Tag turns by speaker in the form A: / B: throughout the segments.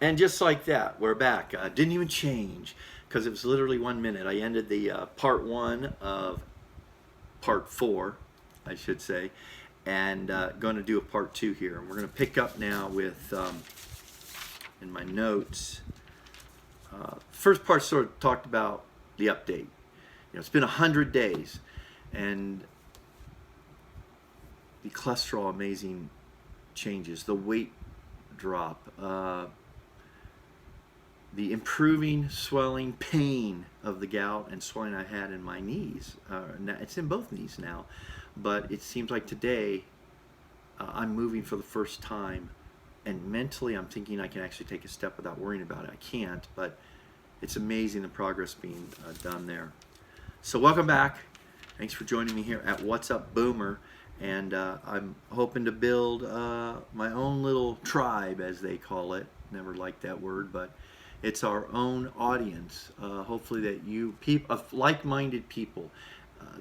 A: And just like that, we're back. Didn't even change because it was literally 1 minute. I ended the part one of part four, I should say, and going to do a part two here. And we're going to pick up now with, in my notes, first part sort of talked about the update. It's been 100 days, and the cholesterol amazing changes, the weight drop, the improving swelling pain of the gout and swelling I had in my knees. It's in both knees now, but it seems like today I'm moving for the first time, and mentally I'm thinking I can actually take a step without worrying about it. I can't, but it's amazing the progress being done there. So welcome back. Thanks for joining me here at What's Up Boomer. And I'm hoping to build my own little tribe, as they call it. Never liked that word, but it's our own audience. Hopefully that you, like-minded people,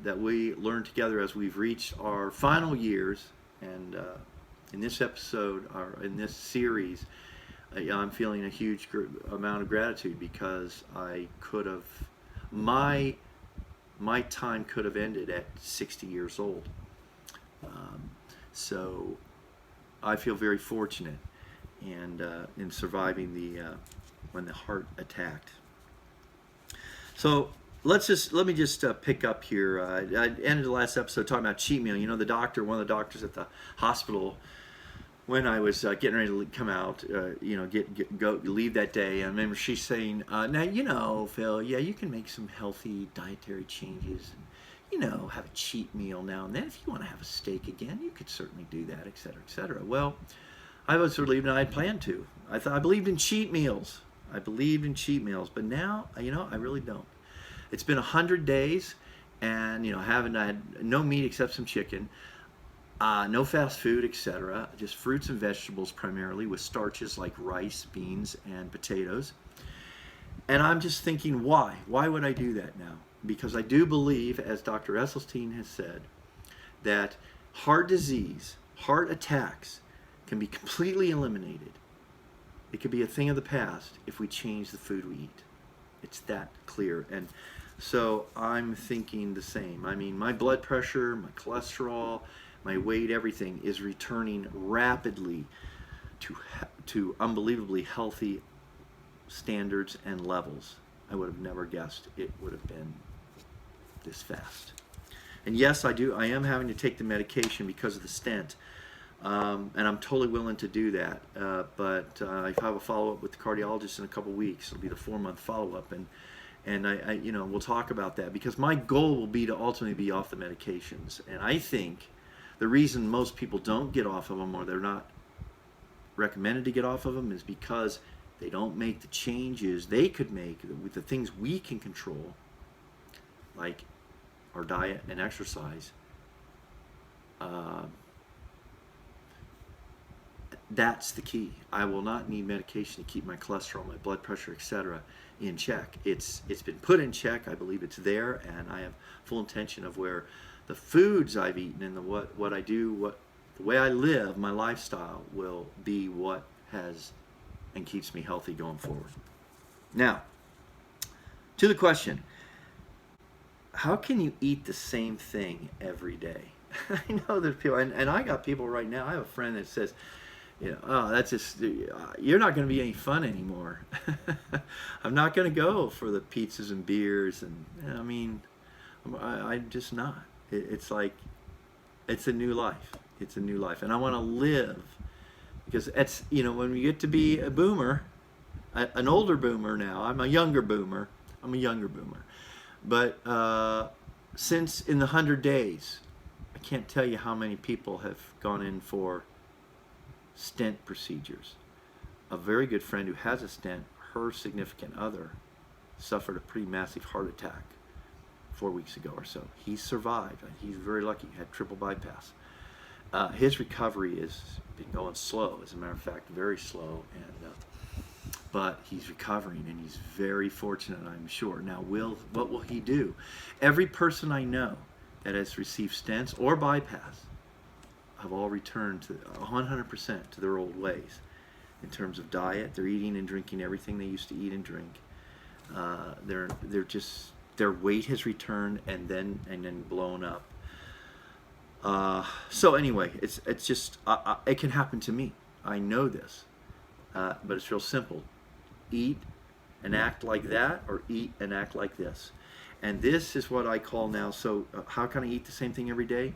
A: that we learn together as we've reached our final years. And in this episode, or in this series, I'm feeling a huge amount of gratitude because I could have, my time could have ended at 60 years old. So I feel very fortunate and in surviving the when the heart attacked. So let me just pick up here. I ended the last episode talking about cheat meal. One of the doctors at the hospital, when I was getting ready to come out, leave that day, I remember she saying, now, Phil, yeah, you can make some healthy dietary changes and, have a cheat meal now and then. If you want to have a steak again, you could certainly do that, et cetera, et cetera. Well, I was relieved and I had planned to. I believed in cheat meals. But now, I really don't. It's been 100 days and, I had no meat except some chicken. No fast food, etc. Just fruits and vegetables primarily, with starches like rice, beans, and potatoes. And I'm just thinking, why? Why would I do that now? Because I do believe, as Dr. Esselstyn has said, that heart disease, heart attacks, can be completely eliminated. It could be a thing of the past if we change the food we eat. It's that clear. And so I'm thinking the same. I mean, my blood pressure, my cholesterol, my weight, everything is returning rapidly to unbelievably healthy standards and levels. I would have never guessed it would have been this fast. And yes, I am having to take the medication because of the stent, and I'm totally willing to do that. But I have a follow-up with the cardiologist in a couple weeks. It'll be the 4-month follow-up, and I we'll talk about that, because my goal will be to ultimately be off the medications. And I think the reason most people don't get off of them, or they're not recommended to get off of them, is because they don't make the changes they could make with the things we can control, like our diet and exercise. That's the key. I will not need medication to keep my cholesterol, my blood pressure, etc. in check. It's been put in check. I believe it's there, and I have full intention of where the foods I've eaten and what I do, the way I live, my lifestyle will be what has and keeps me healthy going forward. Now, to the question, how can you eat the same thing every day? I know there's people, and I got people right now. I have a friend that says, oh, that's just, you're not going to be any fun anymore. I'm not going to go for the pizzas and beers, and I'm just not. It's like, it's a new life. It's a new life, and I want to live, because it's, when we get to be a boomer, an older boomer now. I'm a younger boomer. But since in the 100 days, I can't tell you how many people have gone in for stent procedures. A very good friend who has a stent, her significant other suffered a pretty massive heart attack 4 weeks ago or so. He survived. He's very lucky. He had triple bypass. His recovery has been going slow, as a matter of fact, very slow, but he's recovering, and he's very fortunate, I'm sure. Now, what will he do? Every person I know that has received stents or bypass have all returned to 100% to their old ways. in terms of diet. They're eating and drinking everything they used to eat and drink. They're just, their weight has returned and then blown up. So anyway, it's just it can happen to me. I know this, but it's real simple. Eat and act like that, or eat and act like this. And this is what I call now. So how can I eat the same thing every day?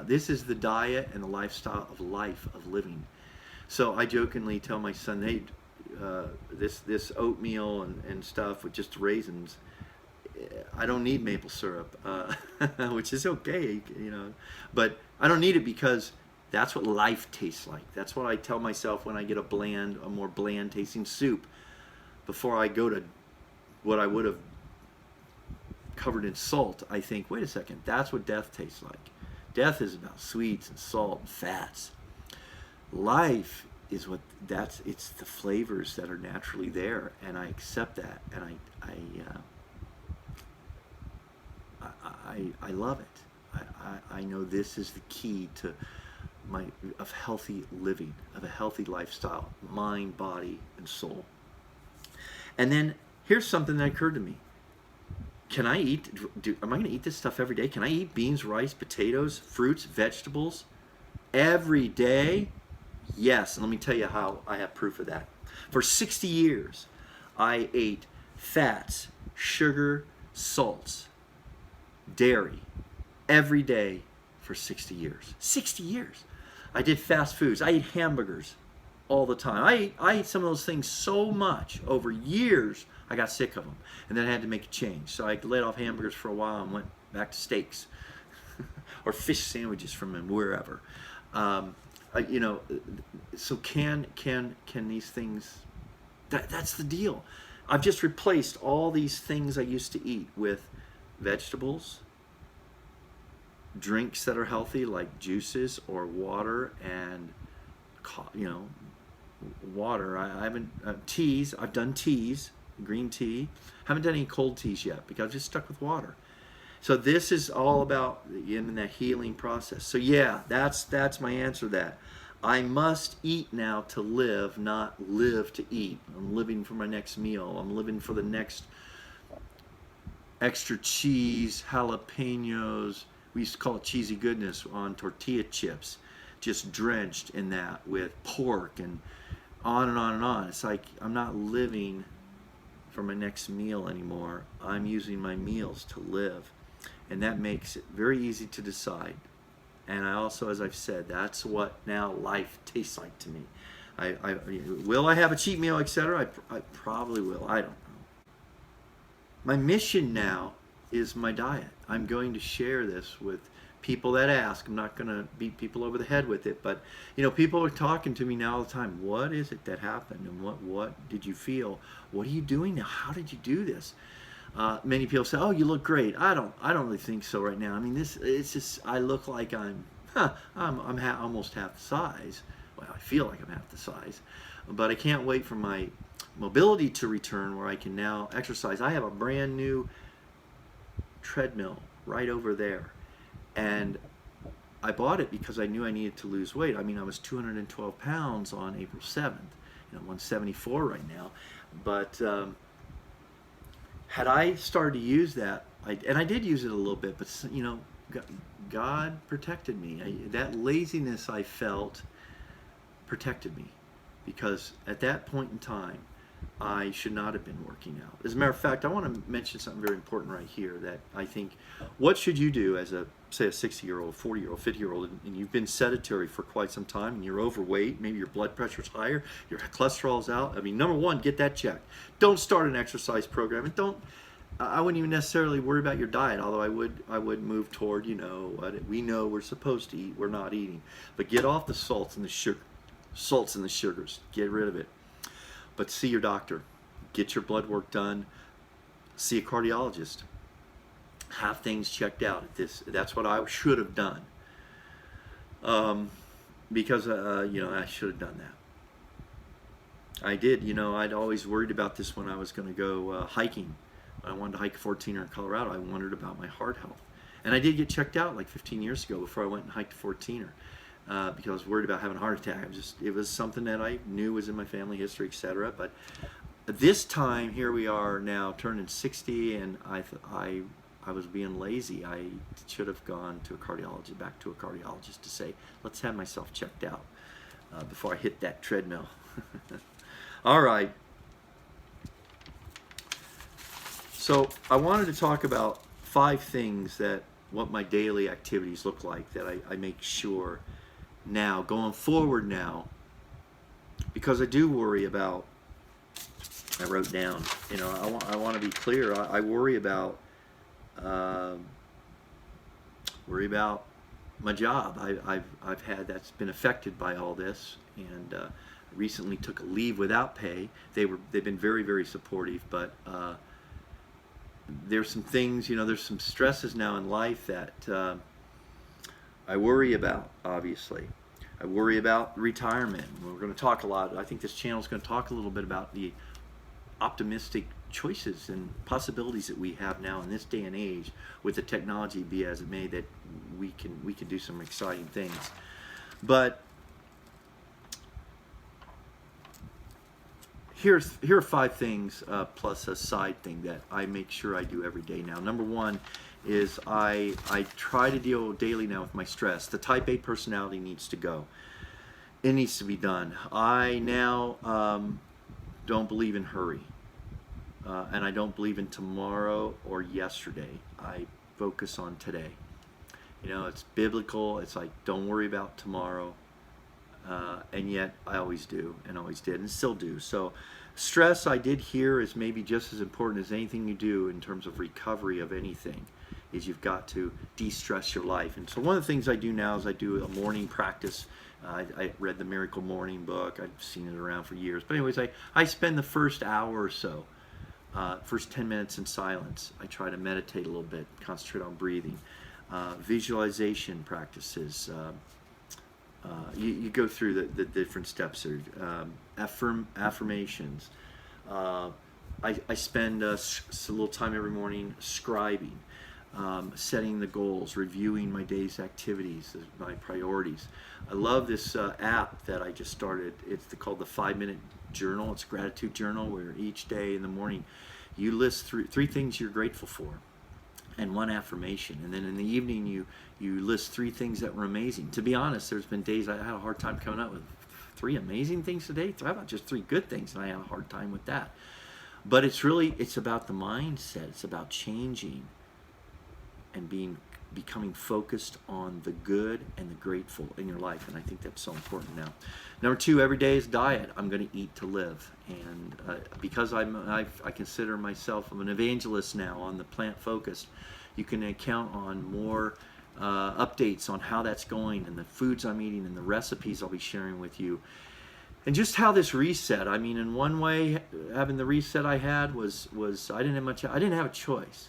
A: This is the diet and the lifestyle of life, of living. So I jokingly tell my son, hey, this oatmeal and stuff with just raisins, I don't need maple syrup, which is okay, you know. But I don't need it because that's what life tastes like. That's what I tell myself when I get a more bland tasting soup. Before I go to what I would have covered in salt, I think, wait a second, that's what death tastes like. Death is about sweets and salt and fats. Life is it's the flavors that are naturally there, and I accept that, and I love it. I know this is the key to of healthy living, of a healthy lifestyle, mind, body, and soul. And then here's something that occurred to me. Can I eat, am I going to eat this stuff every day? Can I eat beans, rice, potatoes, fruits, vegetables every day? Yes, and let me tell you how I have proof of that. For 60 years, I ate fats, sugar, salts, dairy every day for 60 years. 60 years. I did fast foods. I ate hamburgers all the time. I ate some of those things so much over years, I got sick of them. And then I had to make a change. So I laid off hamburgers for a while and went back to steaks or fish sandwiches from wherever. You know, so can these things, that's the deal. I've just replaced all these things I used to eat with vegetables, drinks that are healthy like juices or water, and you know, water. I haven't teas. I've done teas, green tea. Haven't done any cold teas yet because I've just stuck with water. So this is all about in that healing process. So yeah, that's my answer to that. I must eat now to live, not live to eat. I'm living for my next meal. I'm living for the next extra cheese, jalapenos. We used to call it cheesy goodness on tortilla chips, just drenched in that with pork and on and on and on. It's like I'm not living for my next meal anymore. I'm using my meals to live. And that makes it very easy to decide. And I also, as I've said, that's what now life tastes like to me. Will I have a cheat meal, etc.? I probably will. I don't know. My mission now is my diet. I'm going to share this with people that ask. I'm not going to beat people over the head with it, but you know, people are talking to me now all the time. What is it that happened, and what did you feel? What are you doing now? How did you do this? Many people say, "Oh, you look great." I don't really think so right now. I mean, it's just I look like I'm almost half the size. Well, I feel like I'm half the size, but I can't wait for my mobility to return where I can now exercise. I have a brand new treadmill right over there, and I bought it because I knew I needed to lose weight. I mean, I was 212 pounds on April 7th. You know, 174 right now, but had I started to use that, and I did use it a little bit, but you know, God protected me. That laziness I felt protected me, because at that point in time, I should not have been working out. As a matter of fact, I want to mention something very important right here that I think, what should you do as say a 60-year-old, 40-year-old, 50-year-old, and you've been sedentary for quite some time, and you're overweight, maybe your blood pressure's higher, your cholesterol's out. I mean, number one, get that checked. Don't start an exercise program, and I wouldn't even necessarily worry about your diet, although I would move toward, you know, what we know we're supposed to eat, we're not eating. But get off the salts and the sugars. Get rid of it. But see your doctor. Get your blood work done. See a cardiologist. Have things checked out. That's what I should have done. Because you know, I should have done that. I did. You know, I'd always worried about this when I was going to go hiking. I wanted to hike 14er in Colorado. I wondered about my heart health. And I did get checked out like 15 years ago before I went and hiked 14er. because I was worried about having a heart attack. It was something that I knew was in my family history, etc. But this time, here we are now turning 60, and I was being lazy. I should have gone to back to a cardiologist to say, let's have myself checked out before I hit that treadmill. All right. So I wanted to talk about 5 things what my daily activities look like that I make sure now, going forward now, because I do worry about, I wrote down, I want to be clear, I worry about my job. I've had, that's been affected by all this, and recently took a leave without pay. They've been very, very supportive, but there's some things, there's some stresses now in life that I worry about, obviously. I worry about retirement. We're going to talk a lot. I think this channel is going to talk a little bit about the optimistic choices and possibilities that we have now in this day and age, with the technology be as it may, that we can do some exciting things. But here are 5 things plus a side thing that I make sure I do every day now. Number 1 is I try to deal daily now with my stress. The type A personality needs to go. It needs to be done. I now don't believe in hurry. And I don't believe in tomorrow or yesterday. I focus on today. It's biblical. It's like, don't worry about tomorrow. And yet I always do, and always did, and still do. So stress, I did hear, is maybe just as important as anything you do in terms of recovery of anything, is you've got to de-stress your life. And so one of the things I do now is I do a morning practice. I read the Miracle Morning book. I've seen it around for years. But anyways, I spend the first hour or so, first 10 minutes in silence. I try to meditate a little bit, concentrate on breathing. Visualization practices. You go through the different steps there. Affirmations. I spend a little time every morning scribing, setting the goals, reviewing my day's activities, my priorities. I love this app that I just started. It's called the 5-Minute Journal. It's a gratitude journal where each day in the morning you list 3 things you're grateful for and 1 affirmation, and then in the evening you list 3 things that were amazing. To be honest, there's been days I had a hard time coming up with 3 amazing things today. How about just 3 good things? And I had a hard time with that. But it's about the mindset. It's about changing and becoming focused on the good and the grateful in your life, and I think that's so important now. Number 2, every day is diet. I'm going to eat to live, and because I consider myself an evangelist now on the plant focused, you can count on more updates on how that's going and the foods I'm eating and the recipes I'll be sharing with you. And just how this reset, I mean, in one way, having the reset I had was I didn't have a choice.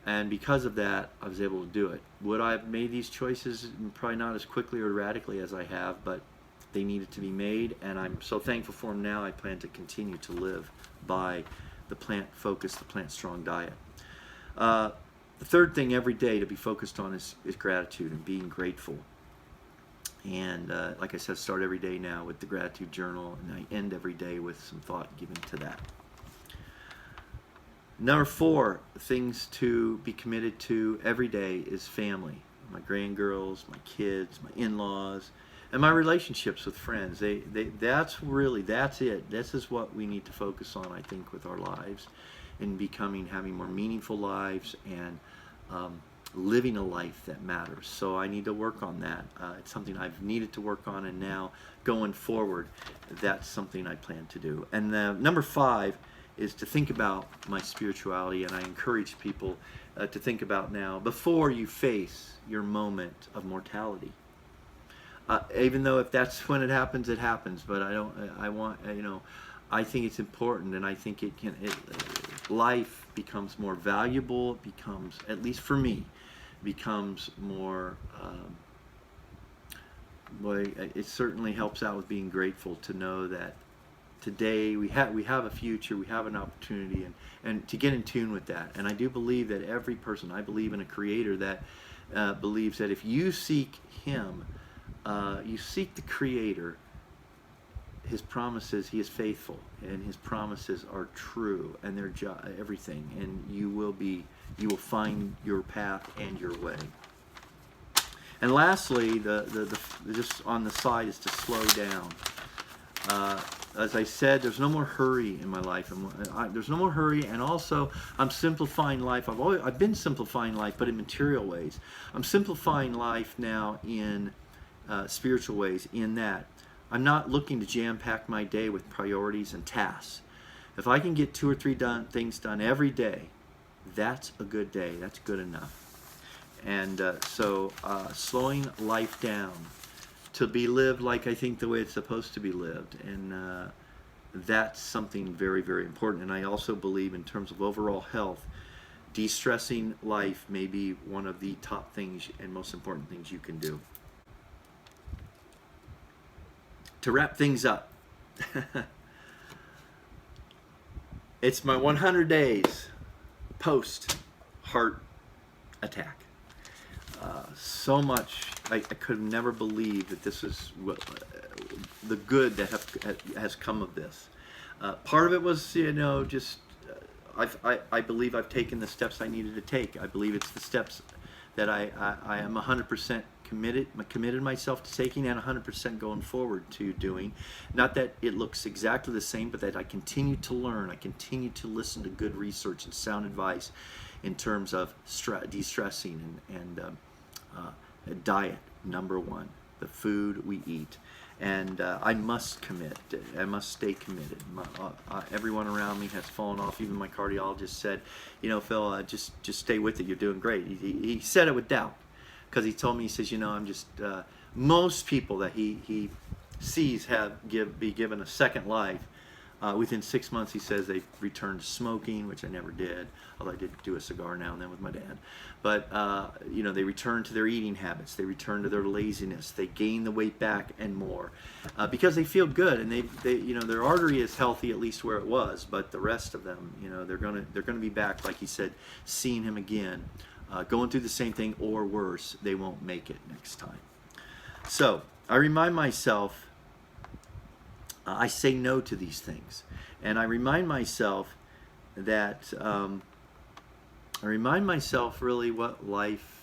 A: And because of that, I was able to do it. Would I have made these choices? Probably not as quickly or radically as I have, but they needed to be made, and I'm so thankful for them now. I plan to continue to live by the plant-focused, the plant-strong diet. The third thing every day to be focused on is gratitude and being grateful. And like I said, start every day now with the gratitude journal, and I end every day with some thought given to that. Number 4, things to be committed to every day is family. My grandgirls, my kids, my in-laws, and my relationships with friends. That's it. This is what we need to focus on, I think, with our lives, in having more meaningful lives and living a life that matters. So I need to work on that. It's something I've needed to work on, and now going forward, that's something I plan to do. And number 5 is to think about my spirituality, and I encourage people to think about now, before you face your moment of mortality. Even though if that's when it happens, but I think it's important, and I think life becomes more valuable, it becomes, at least for me, becomes more, it certainly helps out with being grateful to know that today we have a future, we have an opportunity, and to get in tune with that. And I do believe that every person, I believe in a creator that believes that if you seek him, you seek the Creator, His promises, He is faithful, and His promises are true, and they're everything, and you will find your path and your way. And lastly, the just on the side is to slow down. As I said, there's no more hurry in my life. There's no more hurry, and also I'm simplifying life. I've been simplifying life, but in material ways. I'm simplifying life now in spiritual ways. In that, I'm not looking to jam-pack my day with priorities and tasks. If I can get 2 or 3 things done every day, that's a good day. That's good enough. And so slowing life down to be lived like I think the way it's supposed to be lived. And that's something very, very important. And I also believe in terms of overall health, de-stressing life may be one of the top things and most important things you can do. To wrap things up, it's my 100 days post heart attack. So much, I could have never believed that this is the good that has come of this. Part of it was, just I believe I've taken the steps I needed to take. I believe it's the steps that I am 100% committed myself to taking, and 100% going forward to doing. Not that it looks exactly the same, but that I continue to learn. I continue to listen to good research and sound advice in terms of de-stressing and diet, number one, the food we eat. And I must commit. I must stay committed. Everyone around me has fallen off. Even my cardiologist said, Phil, just stay with it. You're doing great. He said it with doubt, because he told me, he says, I'm just, most people that he sees be given a second life. Within 6 months, he says they returned to smoking, which I never did, although I did do a cigar now and then with my dad. But, they return to their eating habits. They return to their laziness. They gain the weight back and more because they feel good, and they their artery is healthy, at least where it was. But the rest of them, they're gonna be back, like he said, seeing him again, going through the same thing or worse. They won't make it next time. So I remind myself. I say no to these things, and I remind myself that really what life,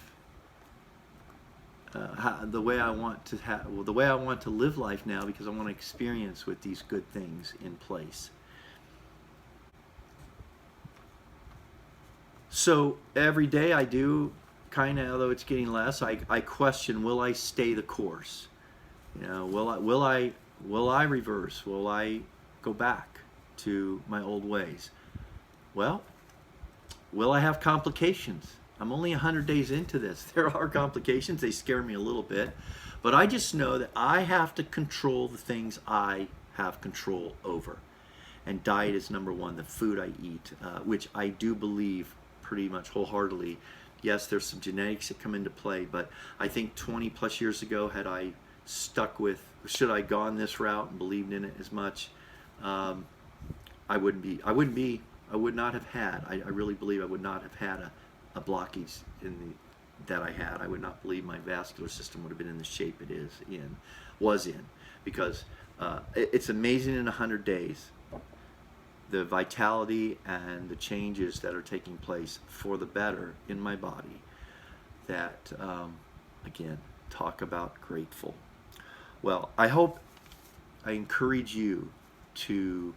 A: the way I want to live life now, because I want to experience with these good things in place. So every day I do, kind of, although it's getting less, I question: will I stay the course? Will I reverse? Will I go back to my old ways? Well, will I have complications? I'm only 100 days into this. There are complications. They scare me a little bit. But I just know that I have to control the things I have control over. And diet is number one, the food I eat, which I do believe pretty much wholeheartedly. Yes, there's some genetics that come into play, but I think 20 plus years ago, had I stuck with, should I gone this route and believed in it as much, I would not have had, I really believe I would not have had a blockage that I had. I would not believe my vascular system would have been in the shape it was in, because it's amazing in 100 days, the vitality and the changes that are taking place for the better in my body. That, again, talk about grateful. Well, I encourage you to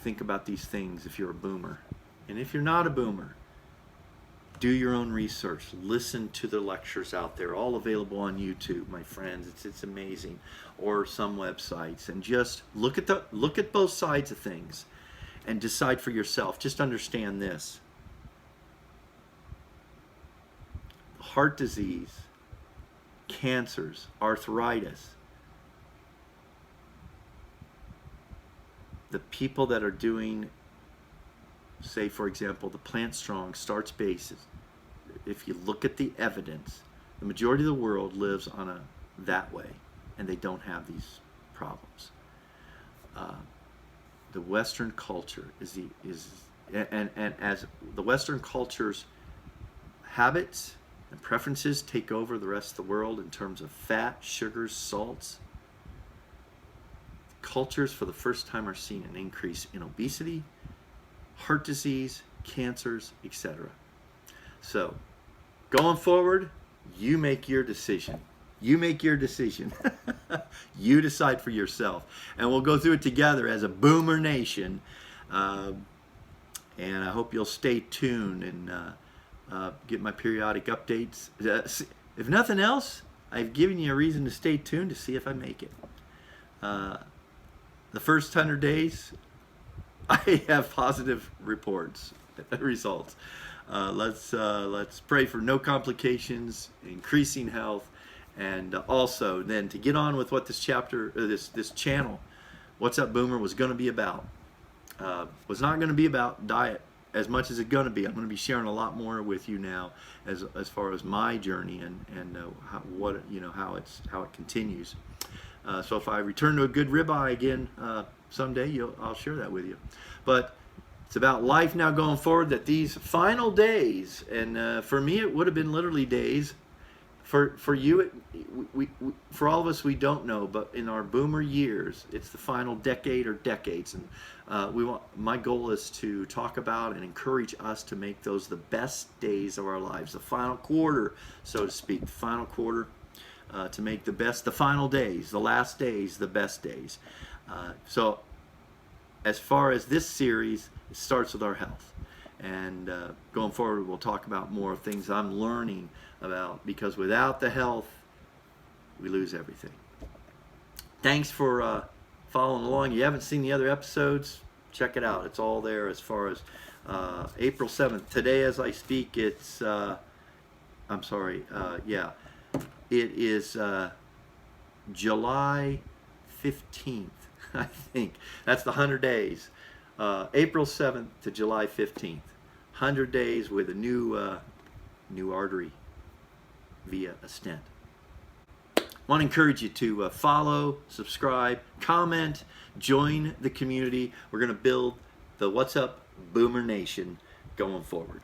A: think about these things if you're a boomer. And if you're not a boomer, do your own research. Listen to the lectures out there, all available on YouTube, my friends. It's amazing. Or some websites. And just look at both sides of things and decide for yourself. Just understand this. Heart disease, cancers, arthritis, the people that are doing, say for example, the Plant Strong starch bases, if you look at the evidence, the majority of the world lives on that way, and they don't have these problems. The Western culture and as the Western culture's habits and preferences take over the rest of the world in terms of fat, sugars, salts. Cultures for the first time are seeing an increase in obesity, heart disease, cancers, etc. So, going forward, you make your decision. You make your decision. You decide for yourself. And we'll go through it together as a Boomer Nation. And I hope you'll stay tuned and get my periodic updates. If nothing else, I've given you a reason to stay tuned to see if I make it. The first 100 days, I have positive reports, results. Let's pray for no complications, increasing health, and also then to get on with what this chapter, this channel, What's Up Boomer, was going to be about. Was not going to be about diet as much as it's going to be. I'm going to be sharing a lot more with you now as far as my journey and how it continues. So if I return to a good ribeye again someday, I'll share that with you. But it's about life now going forward, that these final days, and for me it would have been literally days. For you, for all of us, we don't know, but in our Boomer years, it's the final decade or decades, and my goal is to talk about and encourage us to make those the best days of our lives, the final quarter, so to speak, the final quarter, to make the final days, the last days, the best days. So, as far as this series, it starts with our health, and going forward, we'll talk about more things I'm learning about, because without the health, we lose everything. Thanks for following along. You haven't seen the other episodes, check it out. It's all there as far as April 7th. Today as I speak, it's it is July 15th, I think. That's the 100 days. April 7th to July 15th. 100 days with a new artery via a stent. I want to encourage you to follow, subscribe, comment, join the community. We're going to build the What's Up Boomer Nation going forward.